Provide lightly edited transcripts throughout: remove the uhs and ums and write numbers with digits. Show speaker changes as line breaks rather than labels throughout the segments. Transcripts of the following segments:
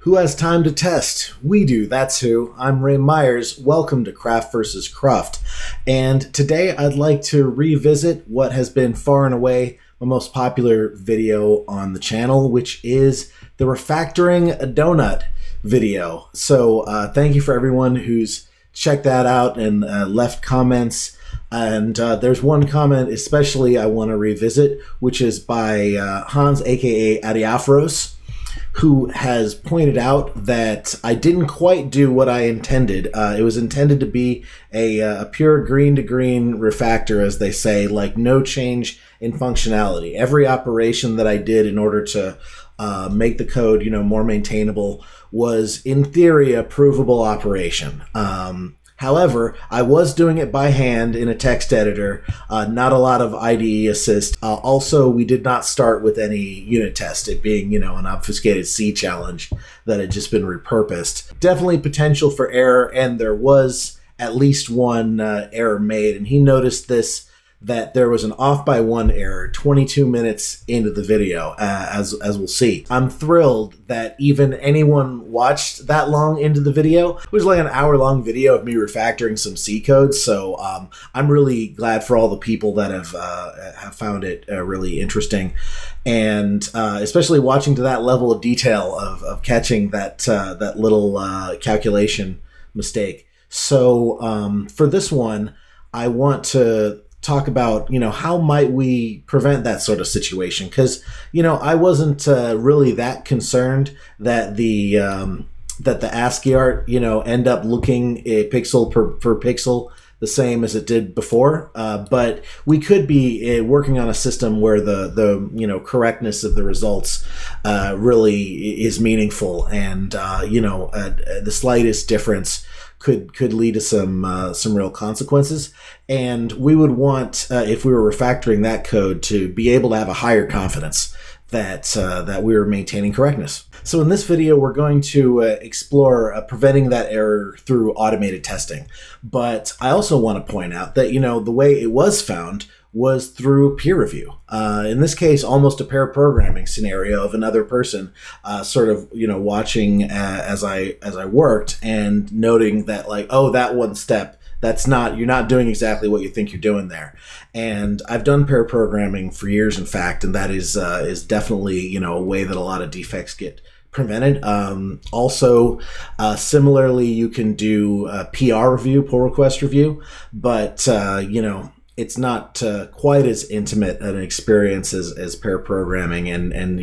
Who has time to test? We do, that's who. I'm Ray Myers. Welcome to Craft vs. Cruft. And today I'd like to revisit what has been far and away my most popular video on the channel, which is the Refactoring a Donut video. So thank you for everyone who's checked that out and left comments. And there's one comment especially I want to revisit, which is by Hans, aka Adiafros, who has pointed out that I didn't quite do what I intended. It was intended to be a pure green-to-green refactor, as they say, like no change in functionality. Every operation that I did in order to make the code, more maintainable was, in theory, a provable operation. However, I was doing it by hand in a text editor, not a lot of IDE assist. Also, we did not start with any unit test, it being, an obfuscated C challenge that had just been repurposed. Definitely potential for error, and there was at least one error made, and he noticed this, that there was an off by one error 22 minutes into the video, as we'll see. I'm thrilled that even anyone watched that long into the video. It was like an hour-long video of me refactoring some C code, so I'm really glad for all the people that have found it really interesting, and especially watching to that level of detail of catching that little calculation mistake. So for this one, I want to talk about, how might we prevent that sort of situation? Because, I wasn't really that concerned that the ASCII art, end up looking a pixel per pixel the same as it did before. But we could be working on a system where the correctness of the results really is meaningful, and the slightest difference could lead to some real consequences. And we would want, if we were refactoring that code, to be able to have a higher confidence that we were maintaining correctness. So in this video, we're going to explore preventing that error through automated testing. But I also want to point out that, the way it was found was through peer review. In this case, almost a pair programming scenario of another person sort of, watching as I worked and noting that, like, oh, that one step, you're not doing exactly what you think you're doing there. And I've done pair programming for years, in fact, and that is definitely, a way that a lot of defects get prevented. Also, similarly, you can do PR review, pull request review, but, it's not quite as intimate an experience as pair programming, and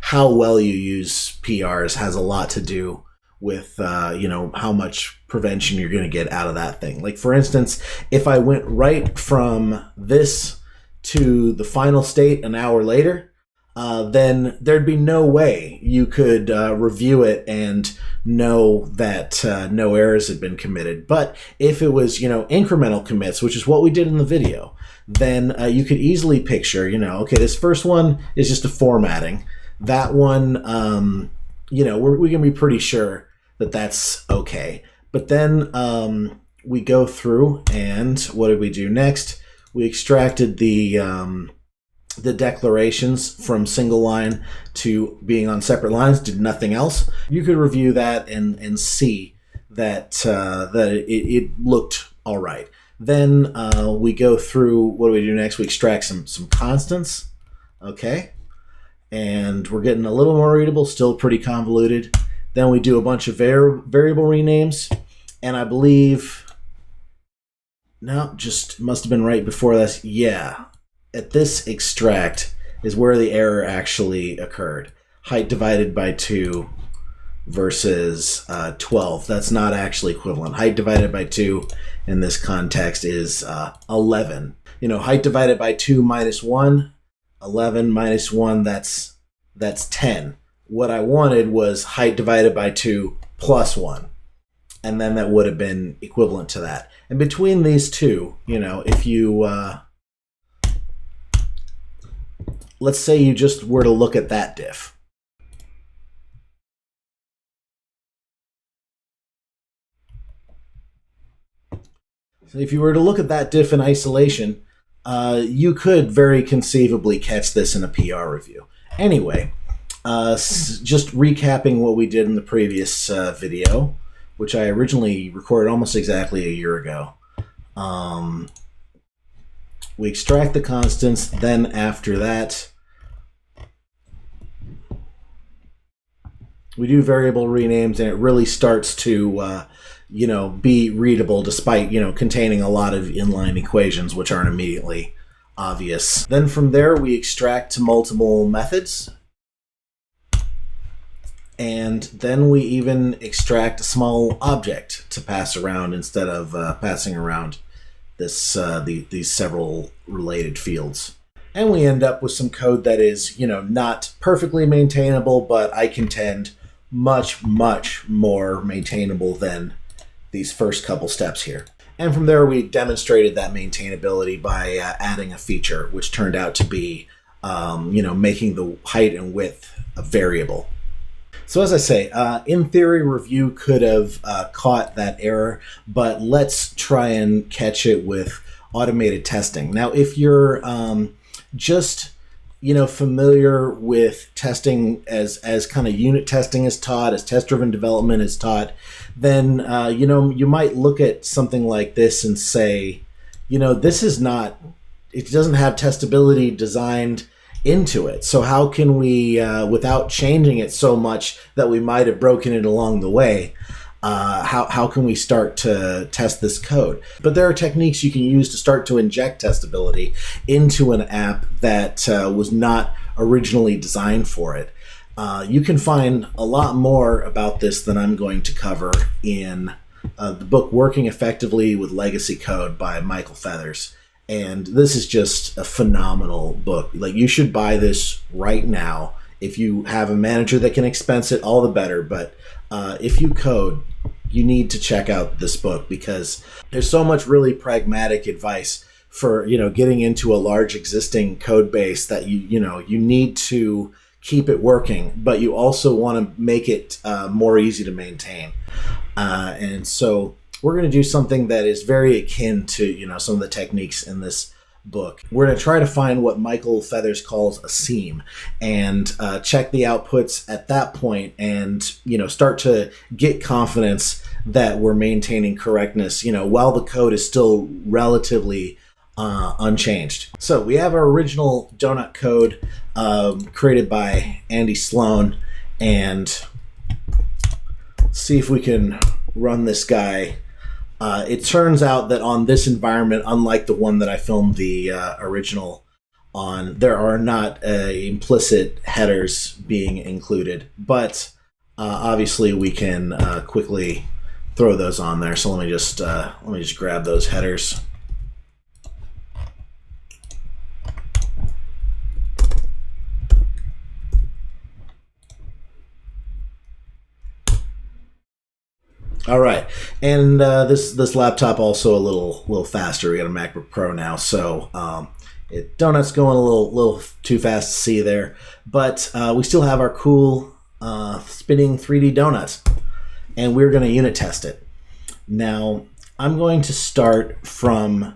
how well you use PRs has a lot to do with how much prevention you're going to get out of that thing. Like, for instance, if I went right from this to the final state an hour later, then there'd be no way you could review it and know that no errors had been committed. But if it was, incremental commits, which is what we did in the video, then you could easily picture, okay, this first one is just a formatting. That one, we can be pretty sure that that's okay. But then we go through, and what did we do next? We extracted the declarations from single line to being on separate lines, did nothing else. You could review that and see that it looked all right. Then we go through, what do we do next? We extract some constants, okay? And we're getting a little more readable, still pretty convoluted. Then we do a bunch of variable renames, and I believe, no, just must have been right before this. Yeah, at this extract is where the error actually occurred. Height divided by 2 versus 12. That's not actually equivalent. Height divided by 2 in this context is 11. Height divided by 2 minus 1, 11 minus 1, that's 10. What I wanted was height divided by 2 plus 1. And then that would have been equivalent to that. And between these two, if you, let's say you just were to look at that diff. So if you were to look at that diff in isolation, you could very conceivably catch this in a PR review. Anyway, Just recapping what we did in the previous video, which I originally recorded almost exactly a year ago. We extract the constants, then after that, we do variable renames, and it really starts to, be readable despite, containing a lot of inline equations, which aren't immediately obvious. Then from there, we extract to multiple methods. And then we even extract a small object to pass around instead of passing around these several related fields. And we end up with some code that is, not perfectly maintainable, but I contend much, much more maintainable than these first couple steps here. And from there, we demonstrated that maintainability by adding a feature, which turned out to be, making the height and width a variable. So as I say, in theory, review could have caught that error, but let's try and catch it with automated testing. Now, if you're just familiar with testing as kind of unit testing is taught, as test-driven development is taught, then you might look at something like this and say, this is not, it doesn't have testability designed into it. So how can we, without changing it so much that we might have broken it along the way, how can we start to test this code? But there are techniques you can use to start to inject testability into an app that was not originally designed for it. You can find a lot more about this than I'm going to cover in the book Working Effectively with Legacy Code by Michael Feathers. And this is just a phenomenal book. Like, you should buy this right now. If you have a manager that can expense it, all the better. But if you code, you need to check out this book, because there's so much really pragmatic advice for, getting into a large existing code base that you need to keep it working, but you also want to make it more easy to maintain. And so we're going to do something that is very akin to, some of the techniques in this book. We're going to try to find what Michael Feathers calls a seam and check the outputs at that point and, start to get confidence that we're maintaining correctness, while the code is still relatively unchanged. So we have our original donut code created by Andy Sloan, and see if we can run this guy. It turns out that on this environment, unlike the one that I filmed the original on, there are not implicit headers being included, but obviously we can quickly throw those on there. So let me just grab those headers. All right, and this laptop also a little faster. We got a MacBook Pro now, so donut's going a little too fast to see there, but we still have our cool spinning 3D donuts, and we're going to unit test it. Now, I'm going to start from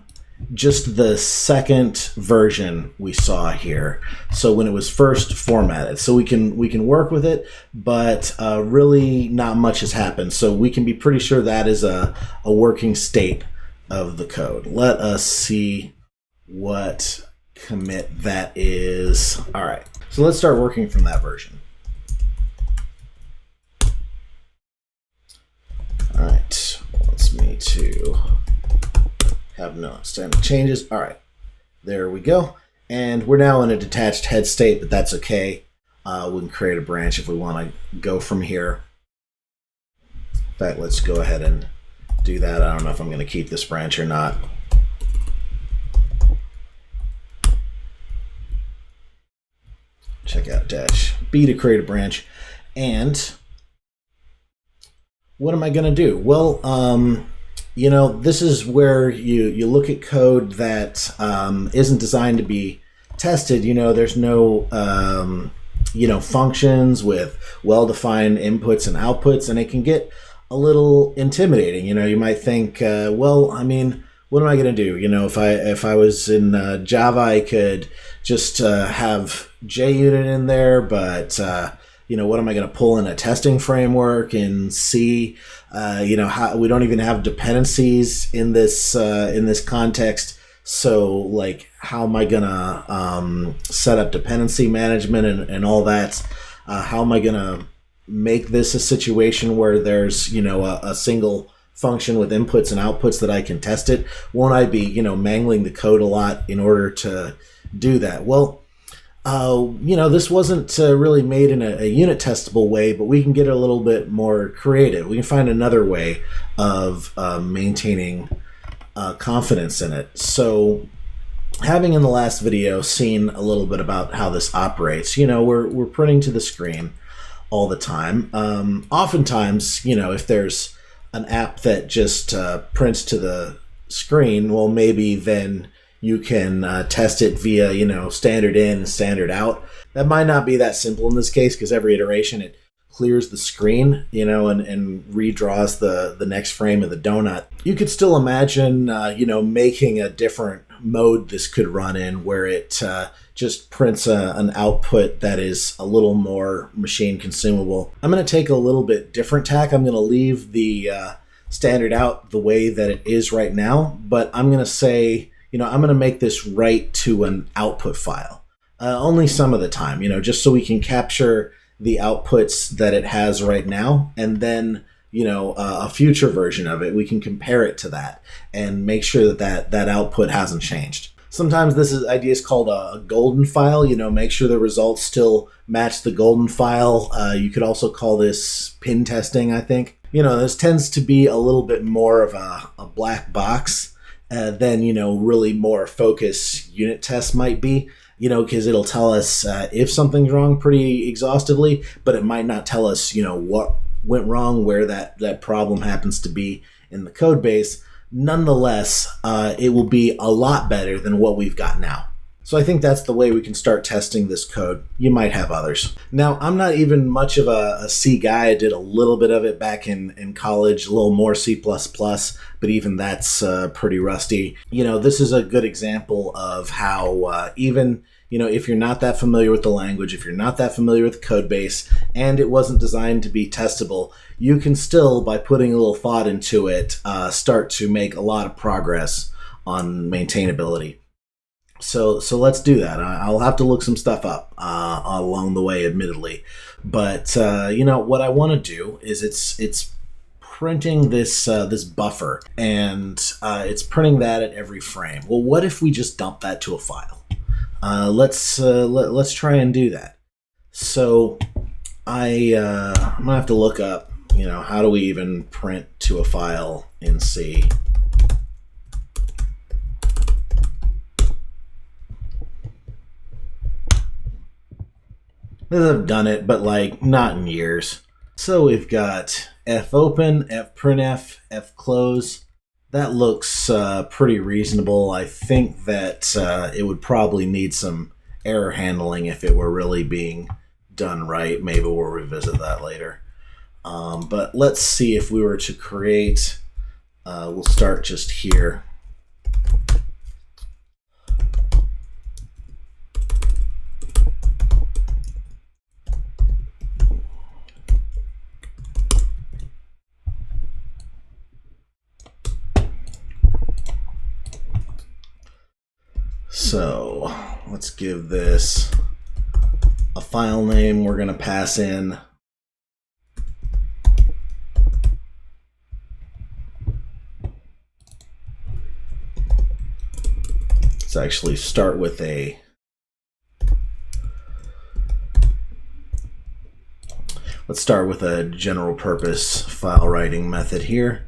just the second version we saw here. So when it was first formatted, so we can work with it, but really not much has happened. So we can be pretty sure that is a working state of the code. Let us see what commit that is. All right, so let's start working from that version. All right, wants me to have no standing changes. All right, there we go. And we're now in a detached head state, but that's okay. We can create a branch if we want to go from here. In fact, let's go ahead and do that. I don't know if I'm going to keep this branch or not. Check out dash B to create a branch. And what am I going to do? Well, this is where you look at code that isn't designed to be tested. There's no, functions with well-defined inputs and outputs, and it can get a little intimidating. You might think, what am I going to do? You know, if I was in Java, I could just have JUnit in there, but you know, what am I going to pull in a testing framework in C? You know, we don't even have dependencies in this context. So, like, how am I going to set up dependency management and all that? How am I going to make this a situation where there's, you know, a single function with inputs and outputs that I can test it? Won't I be, you know, mangling the code a lot in order to do that? Well, you know, this wasn't really made in a unit testable way, but we can get a little bit more creative. We can find another way of maintaining confidence in it. So, having in the last video seen a little bit about how this operates, you know, we're printing to the screen all the time. Oftentimes, you know, if there's an app that just prints to the screen, well, maybe then you can test it via, you know, standard in and standard out. That might not be that simple in this case, because every iteration it clears the screen, you know, and redraws the next frame of the donut. You could still imagine, you know, making a different mode this could run in, where it just prints an output that is a little more machine consumable. I'm going to take a little bit different tack. I'm going to leave the standard out the way that it is right now, but I'm going to say, you know, I'm going to make this write to an output file. Only some of the time, you know, just so we can capture the outputs that it has right now, and then, you know, a future version of it, we can compare it to that and make sure that output hasn't changed. Sometimes this idea is called a golden file. You know, make sure the results still match the golden file. You could also call this pin testing, I think. You know, this tends to be a little bit more of a black box than, you know, really more focused unit tests might be. You know, because it'll tell us if something's wrong pretty exhaustively, but it might not tell us, you know, what went wrong, where that problem happens to be in the code base. Nonetheless, it will be a lot better than what we've got now. So I think that's the way we can start testing this code. You might have others. Now, I'm not even much of a C guy. I did a little bit of it back in college, a little more C++, but even that's pretty rusty. You know, this is a good example of how even, you know, if you're not that familiar with the language, if you're not that familiar with the code base, and it wasn't designed to be testable, you can still, by putting a little thought into it, start to make a lot of progress on maintainability. So let's do that. I'll have to look some stuff up along the way, admittedly. But you know, what I want to do is it's printing this buffer, and it's printing that at every frame. Well, what if we just dump that to a file? Let's try and do that. So I'm gonna have to look up, you know, how do we even print to a file in C? I've done it, but like not in years. So we've got fopen, fprintf, fclose. That looks pretty reasonable. I think that it would probably need some error handling if it were really being done right. Maybe we'll revisit that later. But let's see if we were to create, we'll start just here. So let's give this a file name we're going to pass in. Let's actually start with a general purpose file writing method here.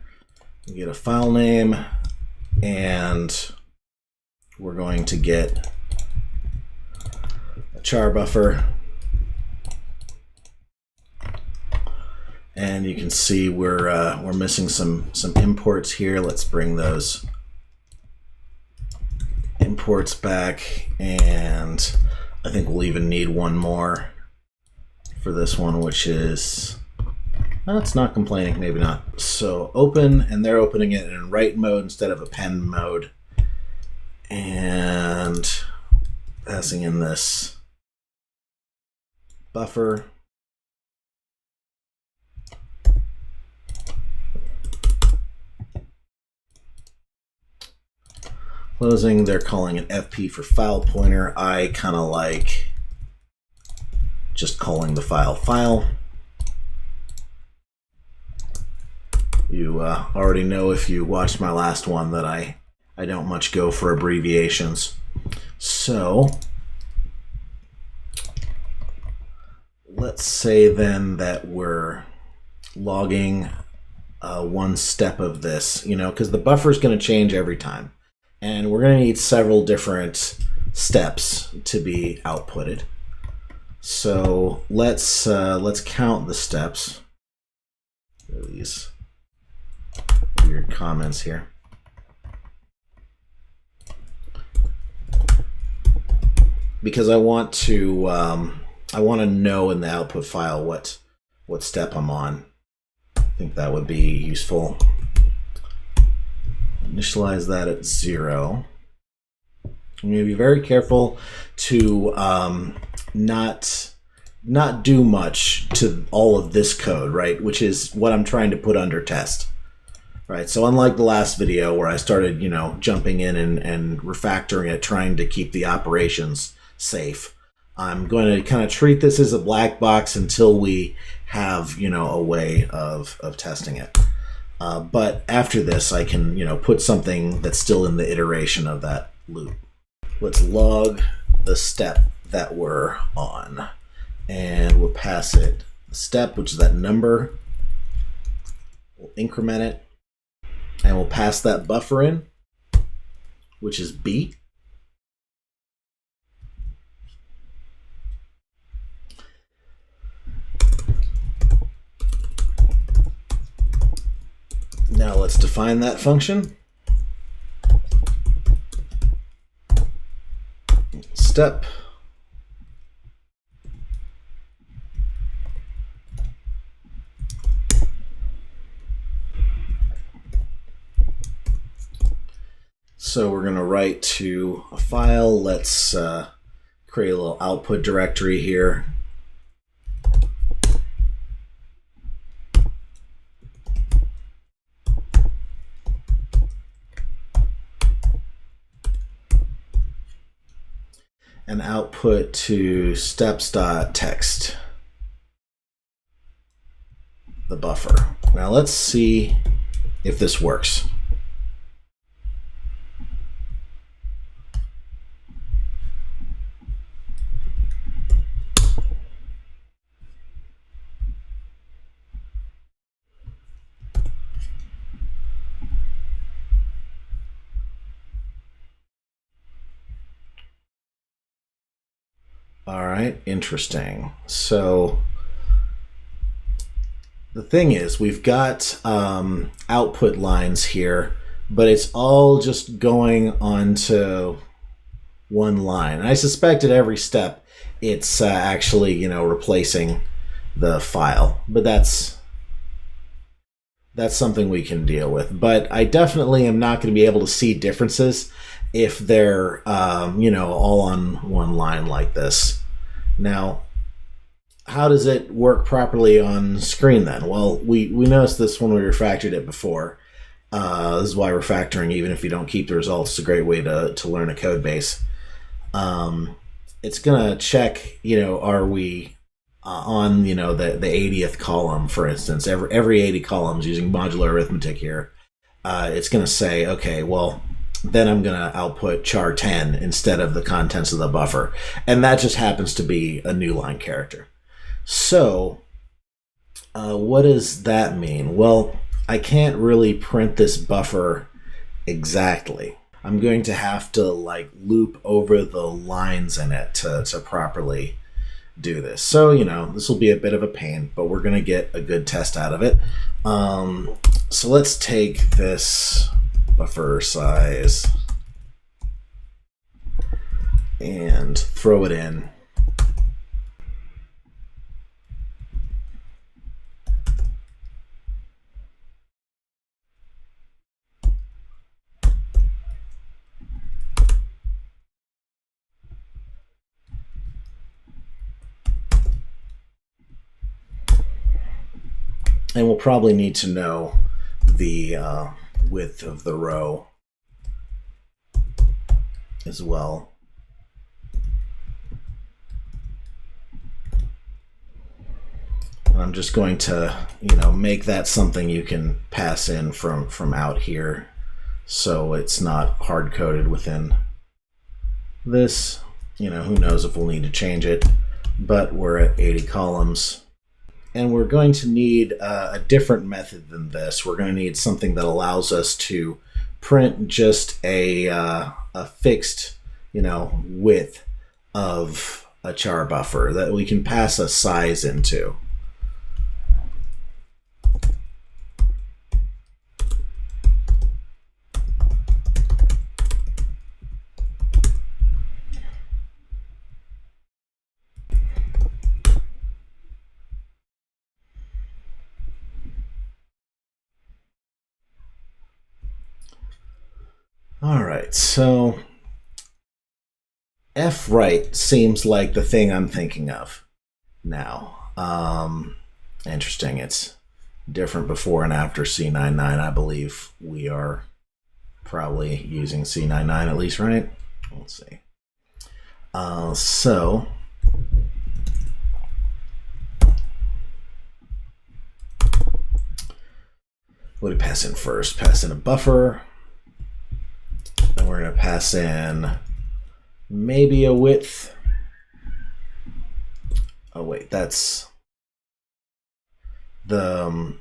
We get a file name, and we're going to get a char buffer, and you can see we're missing some imports here. Let's bring those imports back, and I think we'll even need one more for this one, which is Well, it's not complaining, maybe not. So open, and they're opening it in write mode instead of a pen mode. And passing in this buffer. Closing, they're calling it FP for file pointer. I kind of like just calling the file. You already know if you watched my last one that I don't much go for abbreviations. So let's say then that we're logging one step of this, because the buffer is going to change every time. And we're going to need several different steps to be outputted. So let's count the steps. These weird comments here. Because I want to know in the output file what step I'm on. I think that would be useful. Initialize that at 0. I'm going to be very careful to not do much to all of this code, right? Which is what I'm trying to put under test, right? So unlike the last video where I started, jumping in and refactoring it, trying to keep the operations safe, I'm going to kind of treat this as a black box until we have, a way of testing it. But after this, I can, put something that's still in the iteration of that loop. Let's log the step that we're on, and we'll pass it the step, which is that number. We'll increment it, and we'll pass that buffer in, which is B. Now let's define that function. Step. So we're going to write to a file. Let's create a little output directory here. And output to steps.txt, the buffer. Now let's see if this works. All right, interesting. So the thing is, we've got output lines here, but it's all just going onto one line. And I suspect at every step, it's actually, replacing the file. But that's something we can deal with. But I definitely am not going to be able to see differences if they're, all on one line like this. Now, how does it work properly on screen then? Well, we noticed this when we refactored it before. This is why refactoring, even if you don't keep the results, is a great way to learn a code base. It's going to check, are we on, the 80th column, for instance. Every 80 columns using modular arithmetic here. It's going to say, okay, well, then I'm going to output char 10 instead of the contents of the buffer. And that just happens to be a new line character. So what does that mean? Well, I can't really print this buffer exactly. I'm going to have to loop over the lines in it to properly do this. So, this will be a bit of a pain, but we're going to get a good test out of it. So let's take this buffer size and throw it in. . And we'll probably need to know the width of the row as well. And I'm just going to, make that something you can pass in from out here, so it's not hard-coded within this. Who knows if we'll need to change it, but we're at 80 columns. And we're going to need a different method than this. We're going to need something that allows us to print just a fixed, width of a char buffer that we can pass a size into. All right, so F-right seems like the thing I'm thinking of now. Interesting. It's different before and after C99. I believe we are probably using C99 at least, right? Let's see. So what do we pass in first? Pass in a buffer. Then we're going to pass in maybe a width. Oh wait, that's the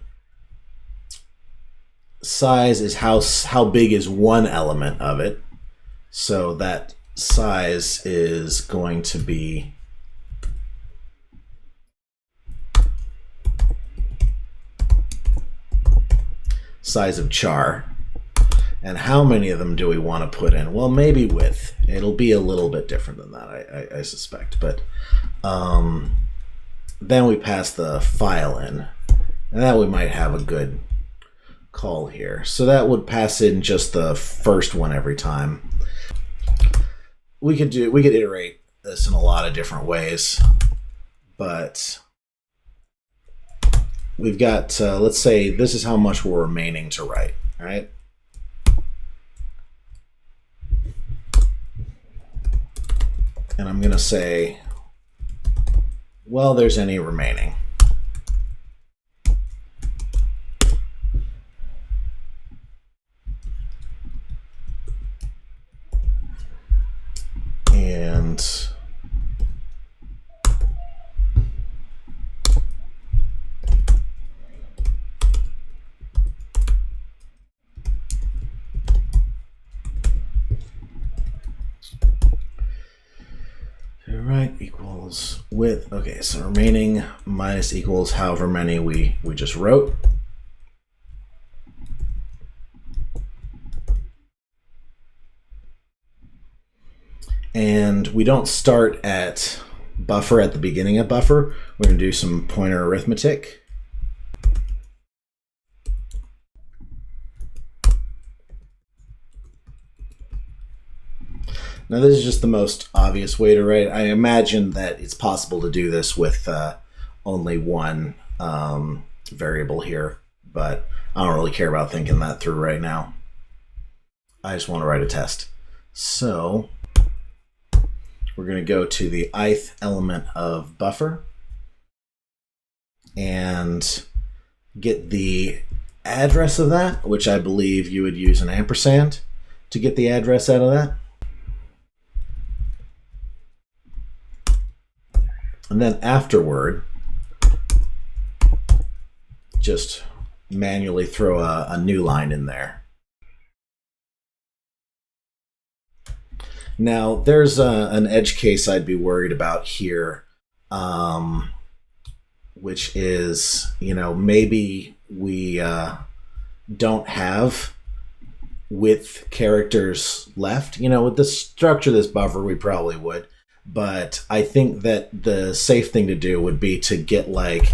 size is how big is one element of it. So that size is going to be size of char. And how many of them do we want to put in? Well, maybe width. It'll be a little bit different than that, I suspect. But then we pass the file in. And that we might have a good call here. So that would pass in just the first one every time. We could iterate this in a lot of different ways. But we've got, let's say this is how much we're remaining to write, all right? And I'm going to say, well, there's any remaining. And right equals width. Okay, so remaining minus equals however many we just wrote. And we don't start at buffer at the beginning of buffer. We're going to do some pointer arithmetic. Now this is just the most obvious way to write. I imagine that it's possible to do this with only one variable here, but I don't really care about thinking that through right now. I just want to write a test. So we're going to go to the ith element of buffer and get the address of that, which I believe you would use an ampersand to get the address out of that. And then afterward, just manually throw a new line in there. Now, there's an edge case I'd be worried about here, which is, maybe we don't have width characters left. With the structure of this buffer, we probably would. But I think that the safe thing to do would be to get like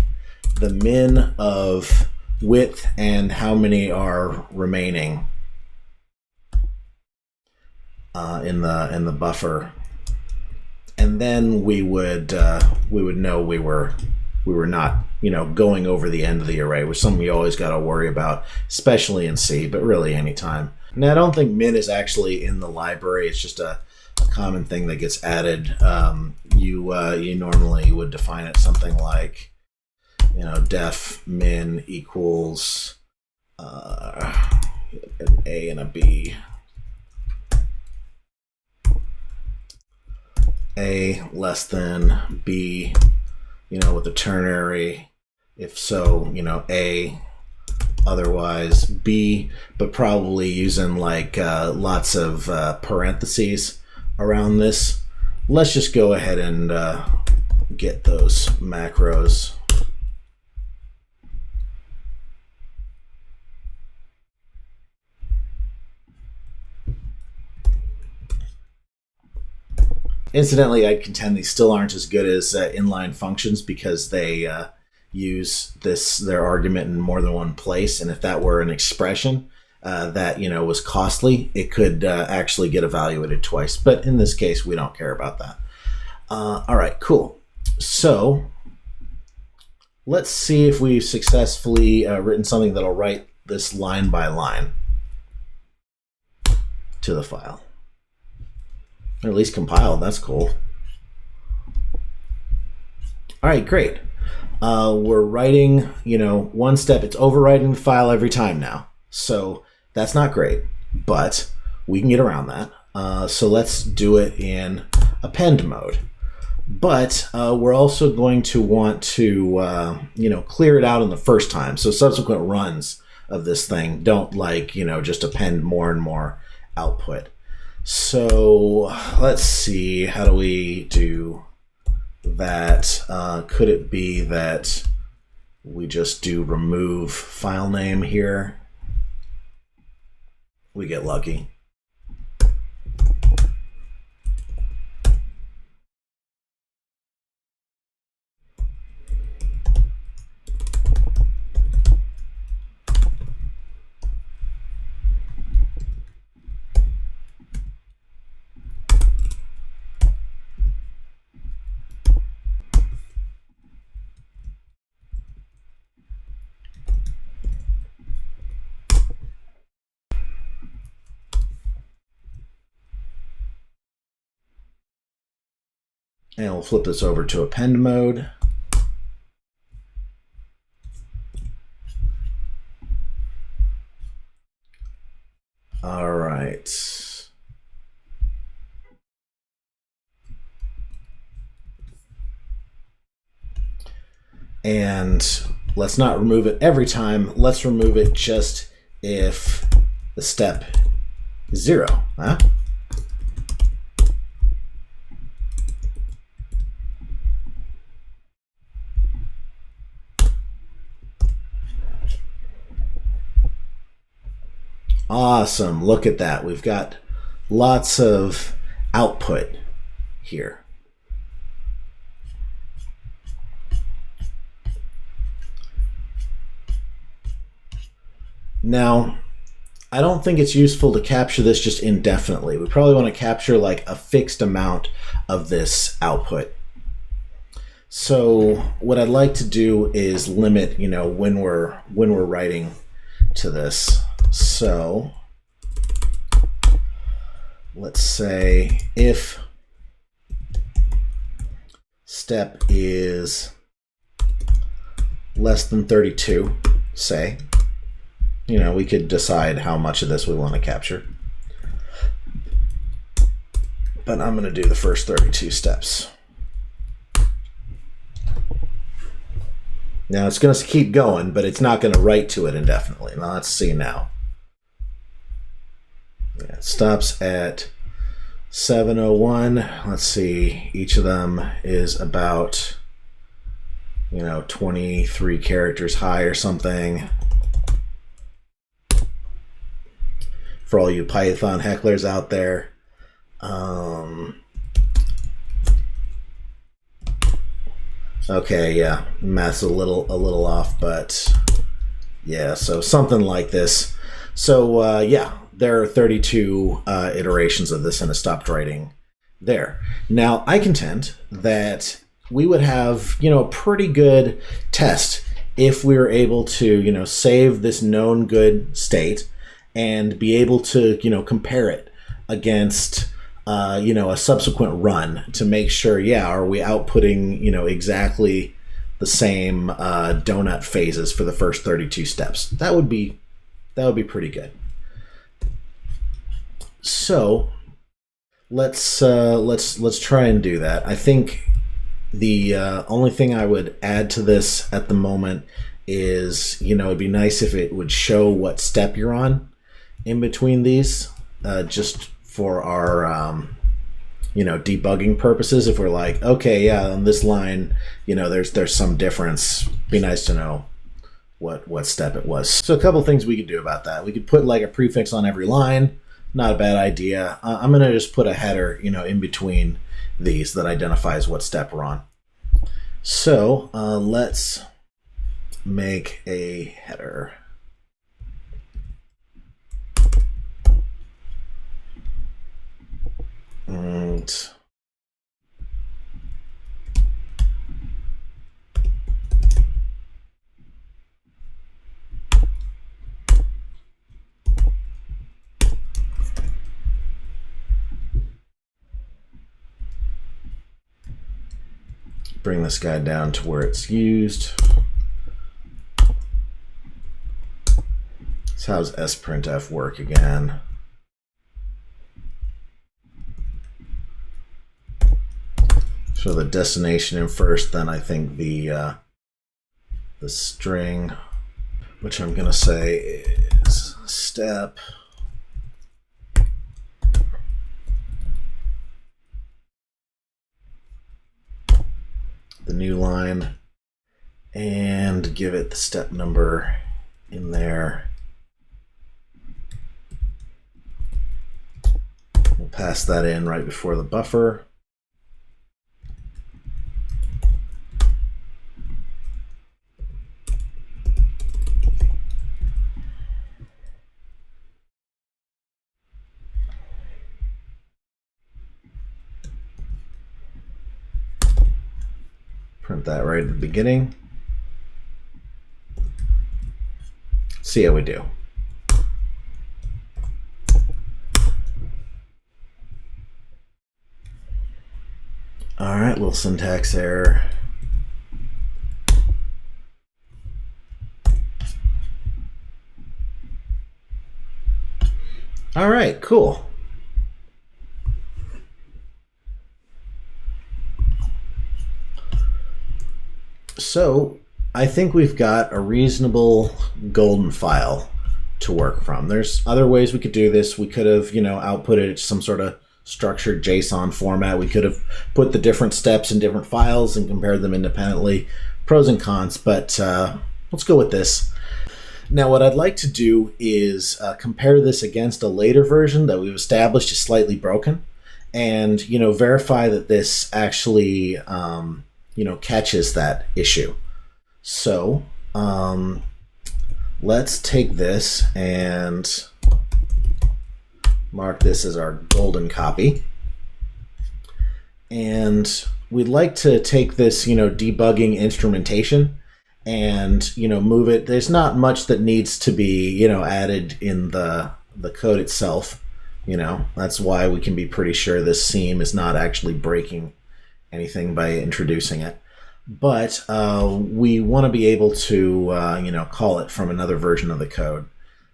the min of width and how many are remaining in the buffer, and then we would know we were we were not, going over the end of the array, which is something you always got to worry about, especially in C, but really anytime. Now, I don't think min is actually in the library. It's just a common thing that gets added. You normally would define it something like, def min equals an A and a B. A less than B, with a ternary. If so, A, otherwise B, but probably using like lots of parentheses around this. Let's just go ahead and get those macros. Incidentally, I'd contend these still aren't as good as inline functions because they use their argument in more than one place. And if that were an expression that was costly, it could actually get evaluated twice. But in this case, we don't care about that. All right, cool. So let's see if we've successfully written something that'll write this line by line to the file. Or at least compiled. That's cool. All right, great. We're writing, one step. It's overwriting the file every time now. So that's not great, but we can get around that. So let's do it in append mode. But we're also going to want to, clear it out on the first time. So subsequent runs of this thing don't just append more and more output. So let's see, how do we do that? Could it be that we just do remove file name here? We get lucky. And we'll flip this over to append mode. All right. And let's not remove it every time. Let's remove it just if the step is 0. Huh? Awesome. Look at that. We've got lots of output here. Now, I don't think it's useful to capture this just indefinitely. We probably want to capture like a fixed amount of this output. So what I'd like to do is limit, when we're writing to this. So let's say if step is less than 32, say, we could decide how much of this we want to capture. But I'm going to do the first 32 steps. Now it's going to keep going, but it's not going to write to it indefinitely. Now let's see now. Yeah, it stops at 701. Let's see. Each of them is about, 23 characters high or something. For all you Python hecklers out there. Okay, yeah, math's a little off, but yeah, so something like this. So yeah, there are 32 iterations of this, and it stopped writing there. Now, I contend that we would have, a pretty good test if we were able to, save this known good state and be able to, compare it against, a subsequent run to make sure, are we outputting, exactly the same donut phases for the first 32 steps. That would be pretty good. So let's try and do that. I think the only thing I would add to this at the moment is, it'd be nice if it would show what step you're on in between these, just for our debugging purposes. If we're like, okay, on this line, there's some difference, be nice to know what step it was. So a couple things we could do about that. We could put like a prefix on every line. Not a bad idea. I'm going to just put a header, in between these that identifies what step we're on. So let's make a header. And bring this guy down to where it's used. So how's sprintf work again? So the destination in first, then I think the string, which I'm gonna say is step. The new line, and give it the step number in there. We'll pass that in right before the buffer. Print that right at the beginning. See how we do. All right, little syntax error. All right, cool. So I think we've got a reasonable golden file to work from. There's other ways we could do this. We could have, outputted some sort of structured JSON format. We could have put the different steps in different files and compared them independently. Pros and cons, but let's go with this. Now, what I'd like to do is compare this against a later version that we've established is slightly broken, and verify that this actually catches that issue. So let's take this and mark this as our golden copy. And we'd like to take this, debugging instrumentation and, move it. There's not much that needs to be, added in the code itself. That's why we can be pretty sure this seam is not actually breaking anything by introducing it. But we want to be able to, call it from another version of the code.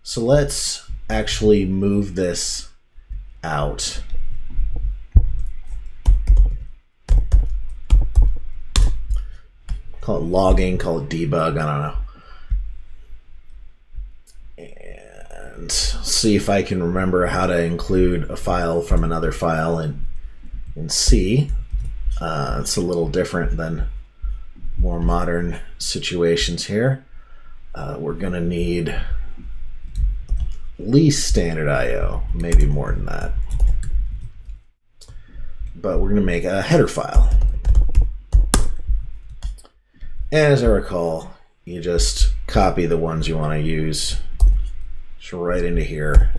So let's actually move this out. Call it logging, call it debug, I don't know. And see if I can remember how to include a file from another file in C. It's a little different than more modern situations here. We're going to need at least standard IO, maybe more than that. But we're going to make a header file. As I recall, you just copy the ones you want to use just right into here,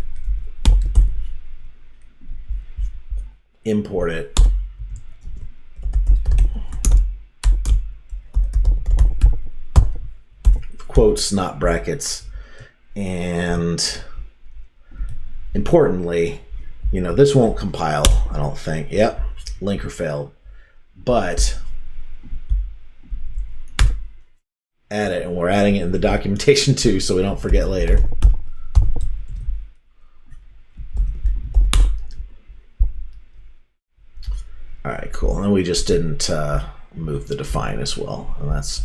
import it, quotes, not brackets. And importantly, this won't compile, I don't think. Yep, linker failed. But add it, and we're adding it in the documentation too, so we don't forget later. All right, cool. And we just didn't move the define as well, and that's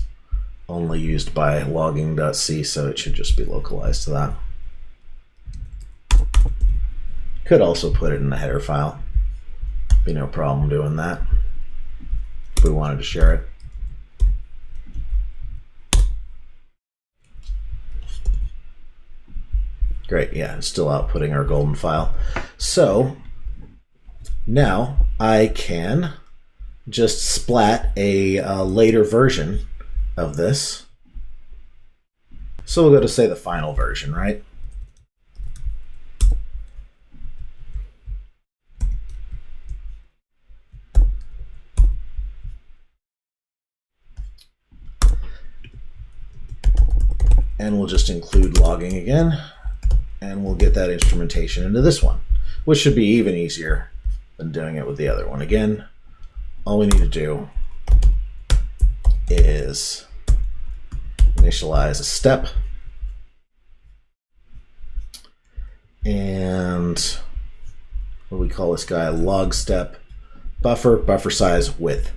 only used by logging.c, so it should just be localized to that. Could also put it in the header file. Be no problem doing that if we wanted to share it. Great, yeah, it's still outputting our golden file. So now I can just splat a later version of this. So we'll go to, say, the final version, right? And we'll just include logging again, and we'll get that instrumentation into this one, which should be even easier than doing it with the other one. Again, all we need to do is initialize a step, and what do we call this guy? Log step, buffer size, width.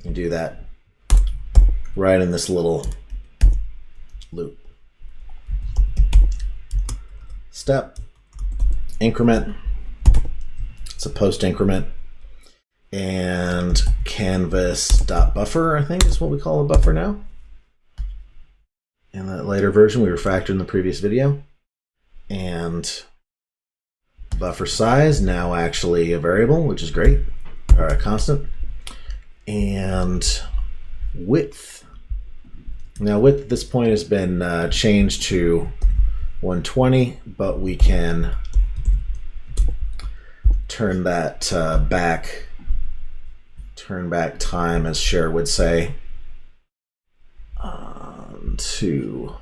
And do that right in this little loop. Step, increment, it's a post increment, and canvas.buffer, I think is what we call a buffer now. In that later version, we refactored in the previous video. And buffer size, now actually a variable, which is great, or a constant. And width. Now width at this point has been changed to 120, but we can turn that back, turn back time, as Cher would say, to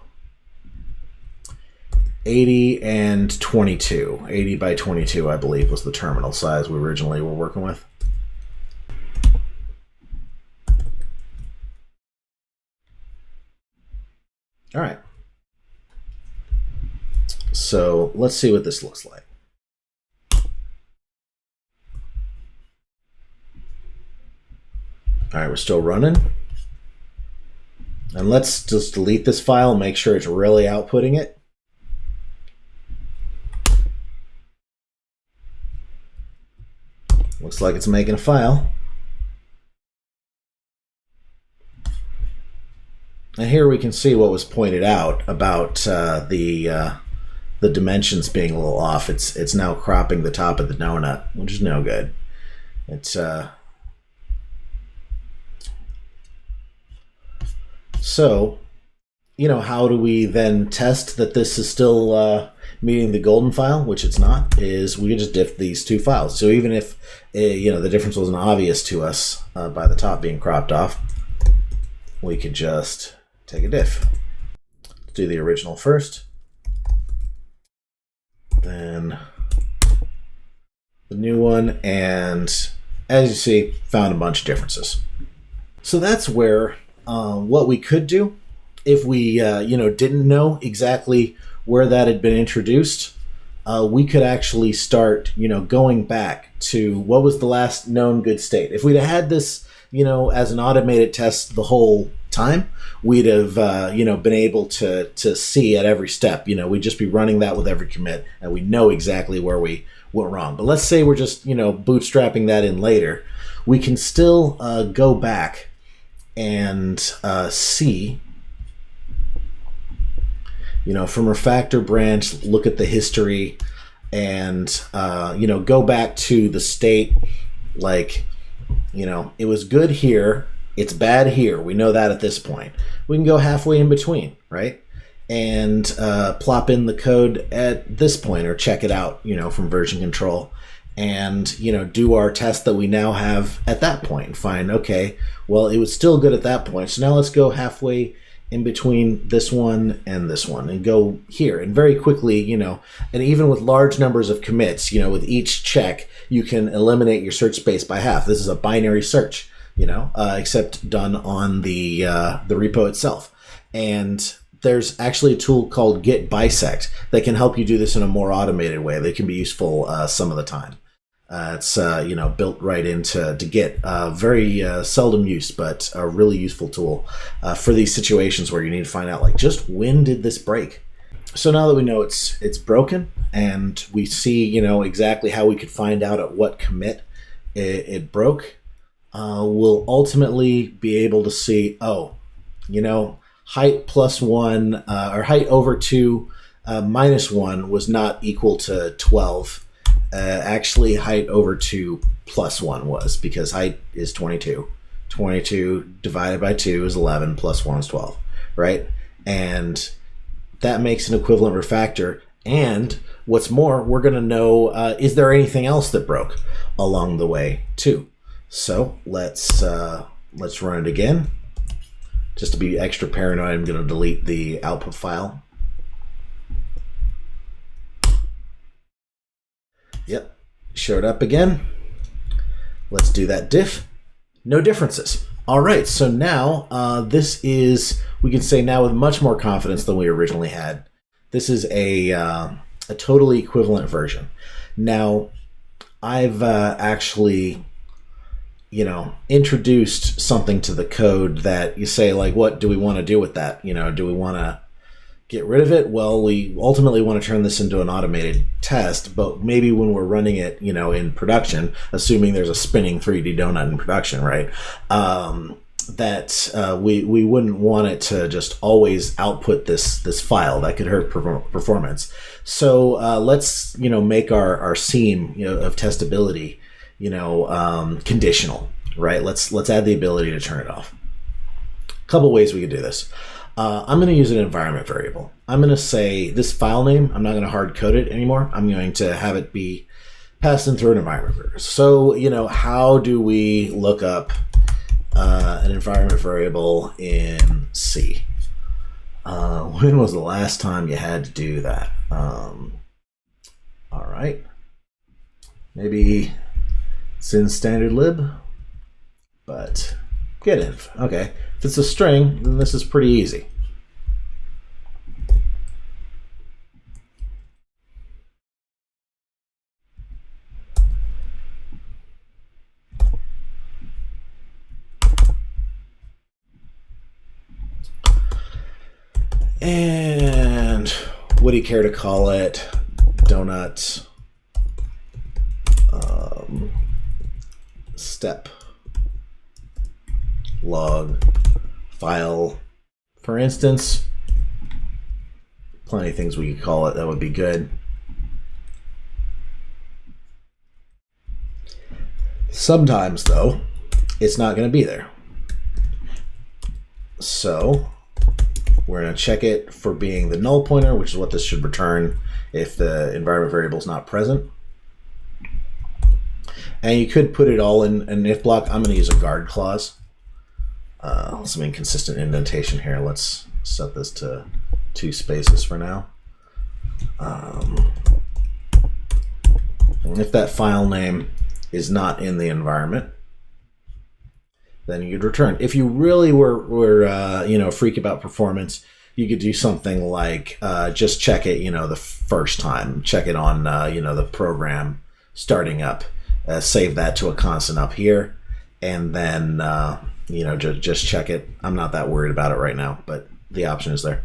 80 and 22. 80 by 22, I believe, was the terminal size we originally were working with. All right. So let's see what this looks like. All right, we're still running. And let's just delete this file and make sure it's really outputting it. Looks like it's making a file. And here we can see what was pointed out about the dimensions being a little off. It's now cropping the top of the donut, which is no good. It's so, how do we then test that this is still meeting the golden file, which it's not, is we just diff these two files. So even if the difference wasn't obvious to us by the top being cropped off, we could just take a diff. Let's do the original first, then the new one, and as you see, found a bunch of differences. So that's where what we could do if we didn't know exactly where that had been introduced. We could actually start going back to what was the last known good state. If we'd had this as an automated test the whole time, we'd have been able to see at every step. We'd just be running that with every commit, and we know exactly where we went wrong. But let's say we're just bootstrapping that in later. We can still go back and see, from refactor branch, look at the history, and go back to the state, like it was good here, it's bad here. We know that at this point. We can go halfway in between, right? And plop in the code at this point, or check it out, from version control, and do our test that we now have at that point and find, okay, well, it was still good at that point, so now let's go halfway in between this one and this one and go here. And very quickly, and even with large numbers of commits, with each check, you can eliminate your search space by half. This is a binary search, except done on the repo itself. And there's actually a tool called Git Bisect that can help you do this in a more automated way. That can be useful some of the time. It's built right into Git. Very seldom used, but a really useful tool for these situations where you need to find out, like, just when did this break? So now that we know it's broken, and we see exactly how we could find out at what commit it broke, we'll ultimately be able to see, height plus 1 or height over 2 minus 1 was not equal to 12. Actually, height over 2 plus 1 was, because height is 22. 22 divided by 2 is 11, plus 1 is 12, right? And that makes an equivalent refactor. And what's more, we're going to know, is there anything else that broke along the way too? So let's run it again. Just to be extra paranoid, I'm going to delete the output file. Yep, showed up again. Let's do that diff. No differences. All right, so now this is, we can say now with much more confidence than we originally had, this is a totally equivalent version. Now, I've actually, introduced something to the code that you say, like, what do we want to do with that? Do we want to get rid of it? Well, we ultimately want to turn this into an automated test, but maybe when we're running it, in production, assuming there's a spinning 3D donut in production, right? That we wouldn't want it to just always output this file. That could hurt performance. So let's make our seam of testability conditional, right? Let's add the ability to turn it off. A couple ways we could do this. I'm going to use an environment variable. I'm going to say this file name, I'm not going to hard code it anymore. I'm going to have it be passed in through an environment variable. So, how do we look up an environment variable in C? When was the last time you had to do that? All right. Maybe it's in standard lib, but get inf. Okay. If it's a string, then this is pretty easy. And what do you care to call it? Donut step log file, for instance. Plenty of things we could call it that would be good. Sometimes, though, it's not going to be there. So we're going to check it for being the null pointer, which is what this should return if the environment variable is not present. And you could put it all in an if block. I'm going to use a guard clause. Some inconsistent indentation here. Let's set this to 2 spaces for now. And if that file name is not in the environment, then you'd return. If you really were a freak about performance, you could do something like just check it, the first time. Check it on, the program starting up. Save that to a constant up here, and then just check it. I'm not that worried about it right now, but the option is there.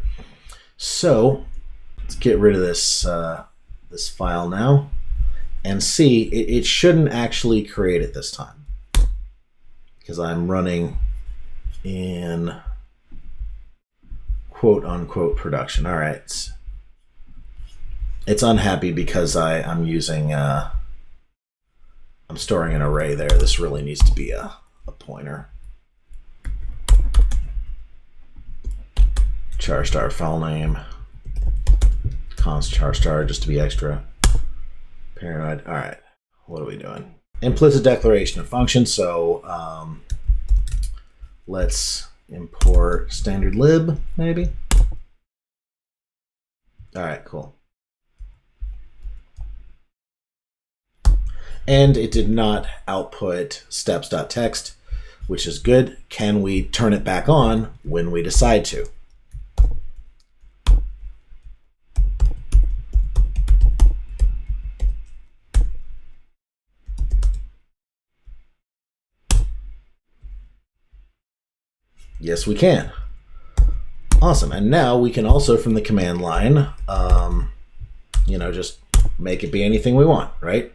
So let's get rid of this this file now, and see it shouldn't actually create it this time because I'm running in quote unquote production. All right, it's unhappy because I'm using I'm storing an array there. This really needs to be a pointer. Char star file name, const char star, just to be extra paranoid. All right, what are we doing? Implicit declaration of function. So let's import standard lib, maybe. All right, cool. And it did not output steps.txt, which is good. Can we turn it back on when we decide to? Yes, we can. Awesome. And now we can also, from the command line, just make it be anything we want, right?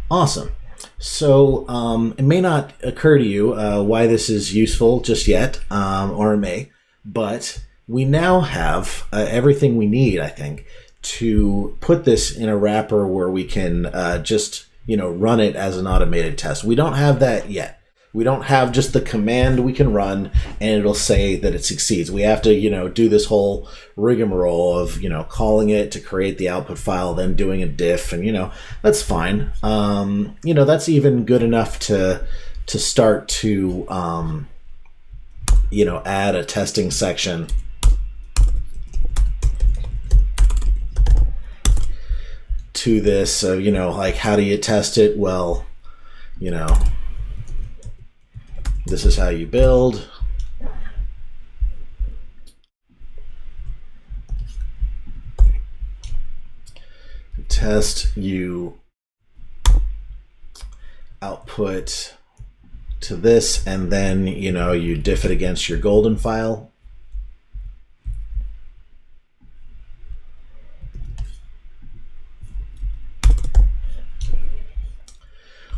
Awesome. So it may not occur to you why this is useful just yet, or it may, but we now have everything we need, I think, to put this in a wrapper where we can just run it as an automated test. We don't have that yet. We don't have just the command we can run and it'll say that it succeeds. We have to, do this whole rigmarole of, calling it to create the output file, then doing a diff, and, that's fine. That's even good enough to start to, add a testing section to this. Like, how do you test it? Well, this is how you build. Test, you output to this, and then you diff it against your golden file.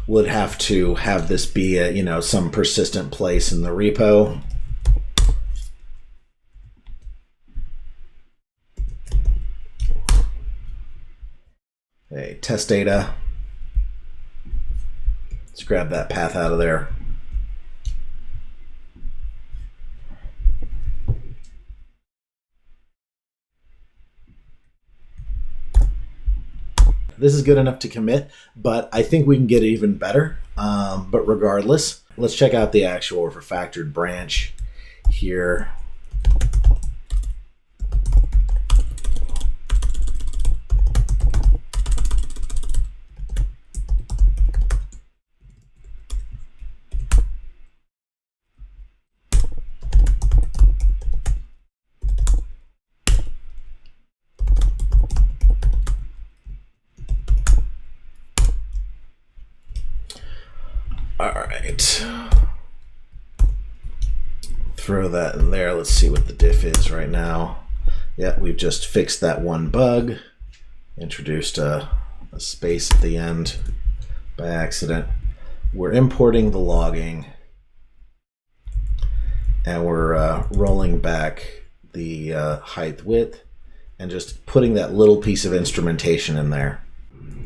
Would have to have this be a, some persistent place in the repo. Okay, test data. Let's grab that path out of there. This is good enough to commit, but I think we can get even better. But regardless, let's check out the actual refactored branch here. All right, throw that in there. Let's see what the diff is right now. Yeah, we've just fixed that one bug, introduced a space at the end by accident. We're importing the logging, and we're rolling back the height width and just putting that little piece of instrumentation in there.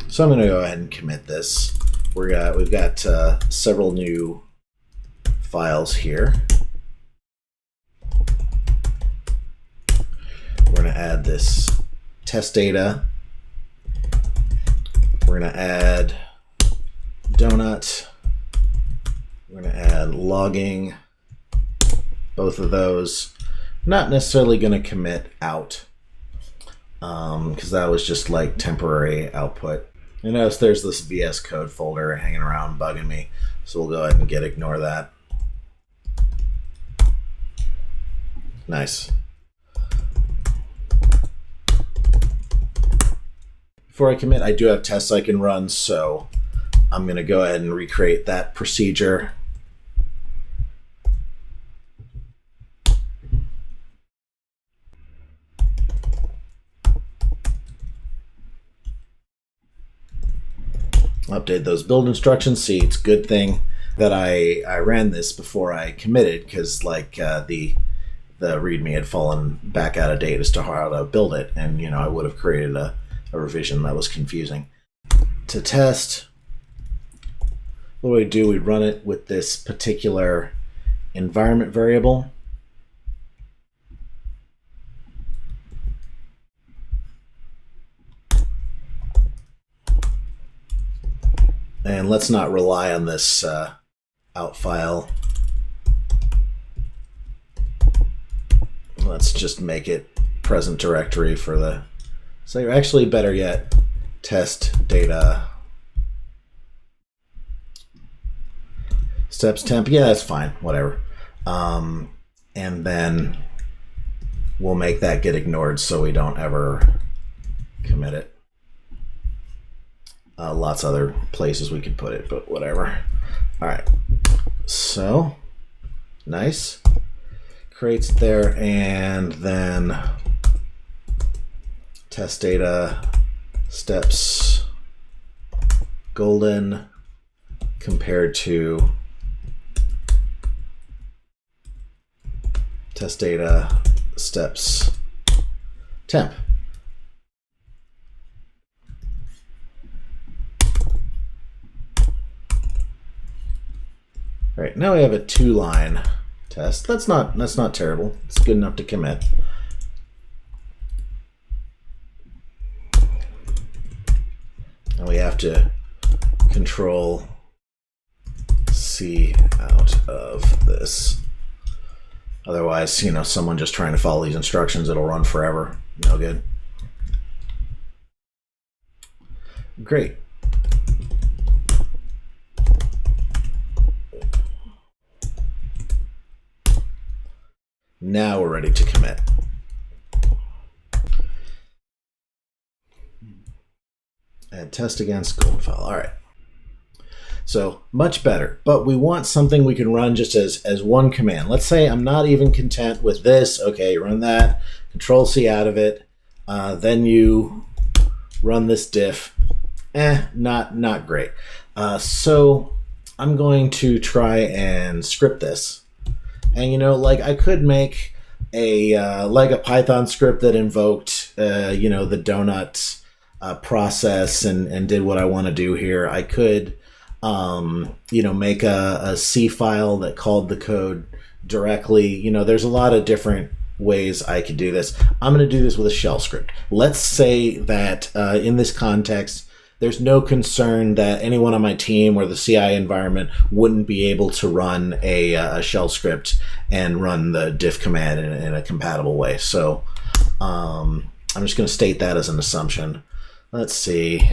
So I'm going to go ahead and commit this. We've got several new files here. We're going to add this test data. We're going to add donut. We're going to add logging. Both of those. Not necessarily going to commit out because that was just like temporary output. You notice there's this VS Code folder hanging around bugging me, so we'll go ahead and ignore that. Nice. Before I commit, I do have tests I can run, so I'm going to go ahead and recreate that procedure. Update those build instructions. See, it's a good thing that I ran this before I committed, because the README had fallen back out of date as to how to build it, and I would have created a revision that was confusing. To test, what do we do? We run it with this particular environment variable. And let's not rely on this out file. Let's just make it present directory for the, so actually better yet, test data steps temp. Yeah, that's fine, whatever. And then we'll make that get ignored so we don't ever commit it. Lots of other places we could put it, but whatever. All right, so nice. Creates it there, and then test data steps golden compared to test data steps temp. All right, now we have a 2-line test. That's not terrible. It's good enough to commit. And we have to control C out of this. Otherwise, you know, someone just trying to follow these instructions, it'll run forever. No good. Great. Now we're ready to commit. And test against golden file. All right. So much better, but we want something we can run just as one command. Let's say I'm not even content with this. Okay, run that, control C out of it. Then you run this diff. Not great. So I'm going to try and script this. And, you know, like I could make a like a Python script that invoked, you know, the donut process and did what I want to do here. I could, you know, make a C file that called the code directly. You know, there's a lot of different ways I could do this. I'm going to do this with a shell script. Let's say that in this context, there's no concern that anyone on my team or the CI environment wouldn't be able to run a shell script and run the diff command in a compatible way. So I'm just going to state that as an assumption. Let's see.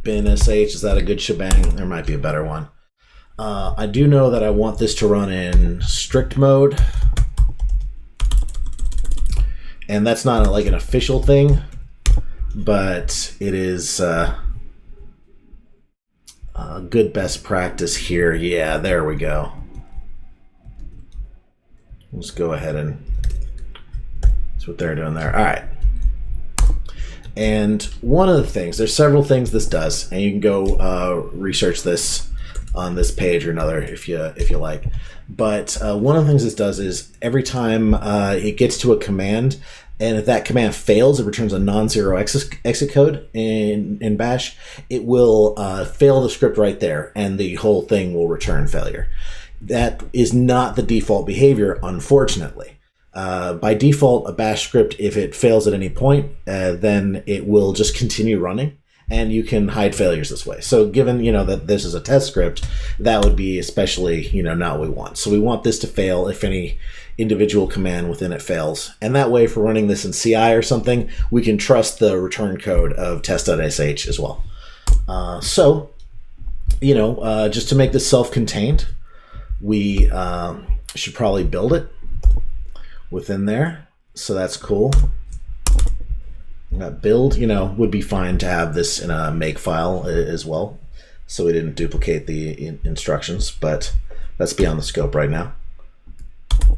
Bin sh, is that a good shebang? There might be a better one. I do know that I want this to run in strict mode. And that's not like an official thing, but it is a good best practice here. Yeah, there we go. Let's go ahead and that's what they're doing there. All right. And one of the things, there's several things this does, and you can go research this on this page or another if you like. But one of the things this does is every time it gets to a command, and if that command fails, it returns a non-zero exit code in Bash, it will fail the script right there, and the whole thing will return failure. That is not the default behavior, unfortunately. By default, a Bash script, if it fails at any point, then it will just continue running, and you can hide failures this way. So given, you know, that this is a test script, that would be especially, you know, not what we want. So we want this to fail if any individual command within it fails. And that way, if we're running this in CI or something, we can trust the return code of test.sh as well. So, you know, just to make this self-contained, we should probably build it within there. So that's cool. Build, you know, would be fine to have this in a make file as well, so we didn't duplicate the instructions, but that's beyond the scope right now.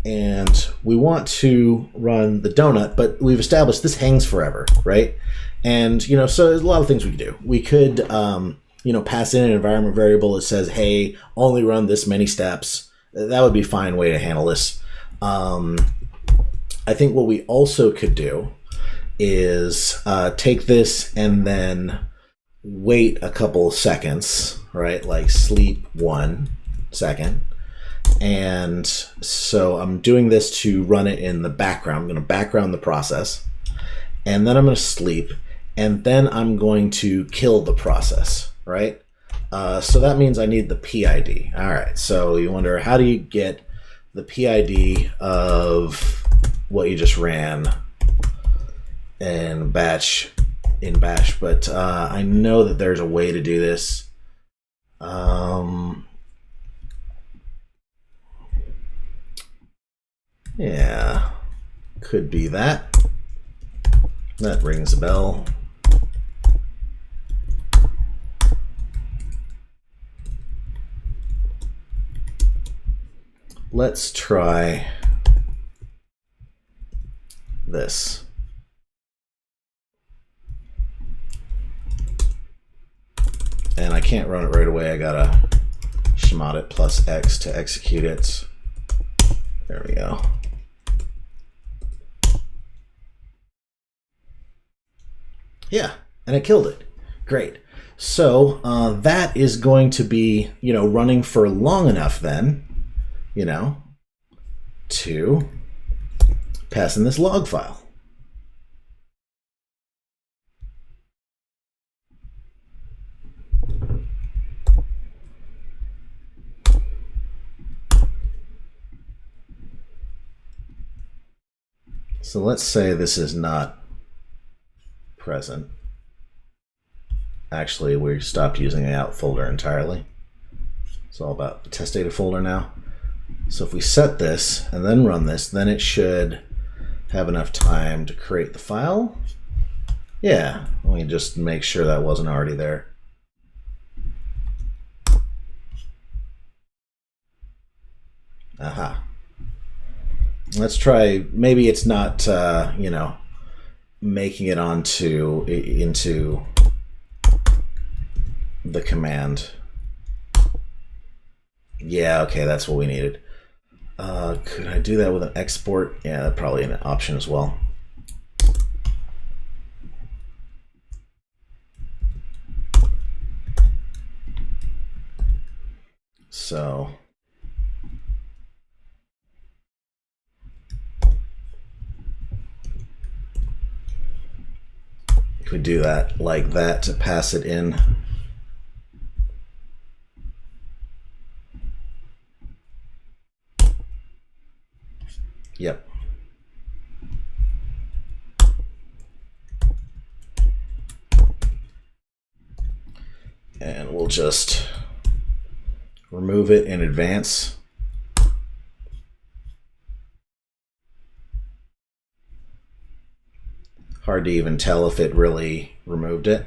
And we want to run the donut, but we've established this hangs forever, right? And, you know, so there's a lot of things we could do. We could, you know, pass in an environment variable that says, hey, only run this many steps. That would be a fine way to handle this. I think what we also could do is take this and then wait a couple seconds, right? Like sleep 1 second. And so I'm doing this to run it in the background. I'm going to background the process, and then I'm going to sleep. and then I'm going to kill the process, right? So that means I need the PID. All right, so you wonder, how do you get the PID of what you just ran in bash, but I know that there's a way to do this. Yeah, could be that. That rings a bell. Let's try this. And I can't run it right away. I gotta chmod it plus X to execute it. There we go. Yeah, and it killed it. Great. So that is going to be, running for long enough then, to pass in this log file. So let's say this is not present. Actually, we stopped using the out folder entirely. It's all about the test data folder now. So if we set this and then run this, then it should have enough time to create the file. Yeah, let me just make sure that wasn't already there. Aha. Let's try, maybe it's not, making it into the command. Yeah, okay, that's what we needed. Could I do that with an export? Yeah, that's probably an option as well. So could do that like that to pass it in. Yep. And we'll just remove it in advance. Hard to even tell if it really removed it.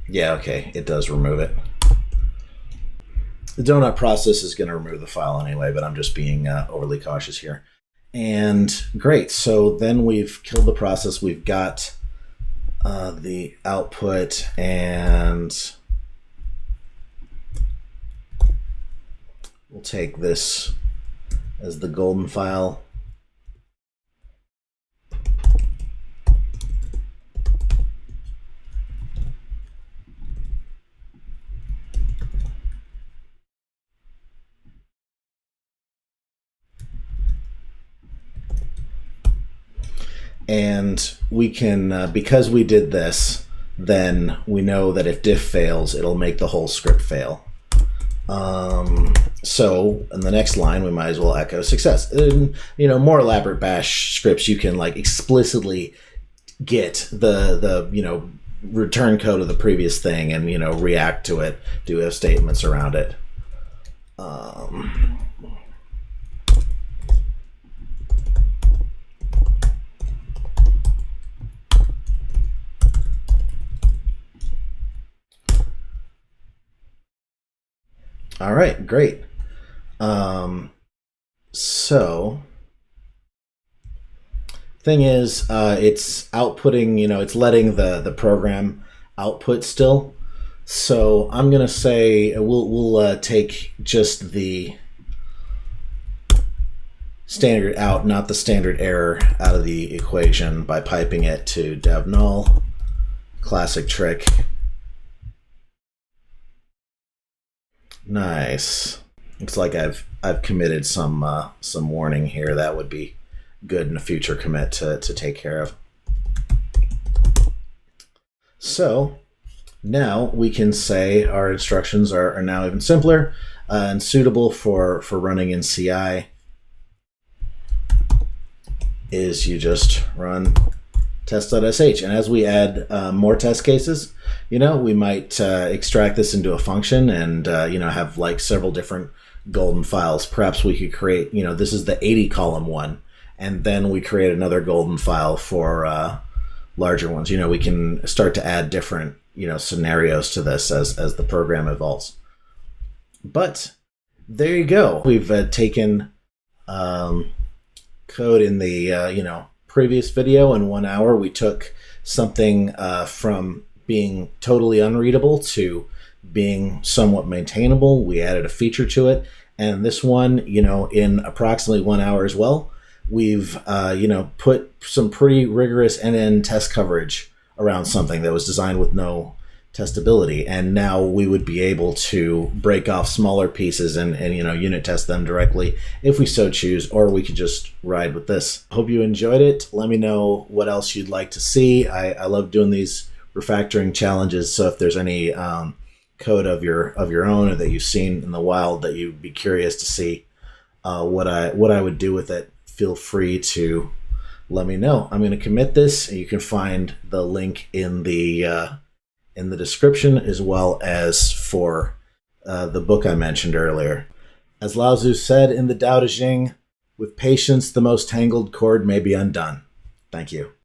Yeah, okay, it does remove it. The donut process is going to remove the file anyway, but I'm just being overly cautious here. And great, so then we've killed the process. We've got the output, and we'll take this as the golden file. And we can, because we did this, then we know that if diff fails, it'll make the whole script fail. So in the next line, we might as well echo success. In, more elaborate bash scripts, you can like explicitly get the return code of the previous thing and react to it, do if statements around it. All right, great. So thing is, it's outputting, it's letting the program output still. So I'm gonna say we'll take just the standard out, not the standard error, out of the equation by piping it to dev null. Classic trick. Nice. Looks like I've committed some warning here. That would be good in a future commit to take care of. So now we can say our instructions are now even simpler and suitable for running in CI. Is you just run test.sh, and as we add more test cases, we might extract this into a function and have like several different golden files. Perhaps we could create, this is the 80 column one, and then we create another golden file for larger ones. We can start to add different scenarios to this as the program evolves. But there you go. We've taken code in the previous video. In 1 hour, we took something from being totally unreadable to being somewhat maintainable. We added a feature to it, and this one, in approximately 1 hour as well, we've put some pretty rigorous end-to-end test coverage around something that was designed with no testability, and now we would be able to break off smaller pieces and unit test them directly if we so choose, or we could just ride with this. Hope you enjoyed it. Let me know what else you'd like to see. I love doing these refactoring challenges, so if there's any code of your own or that you've seen in the wild that you'd be curious to see what I would do with it, feel free to let me know. I'm going to commit this, and you can find the link in the description, as well as for the book I mentioned earlier. As Lao Tzu said in the Tao Te Ching, with patience the most tangled cord may be undone. Thank you.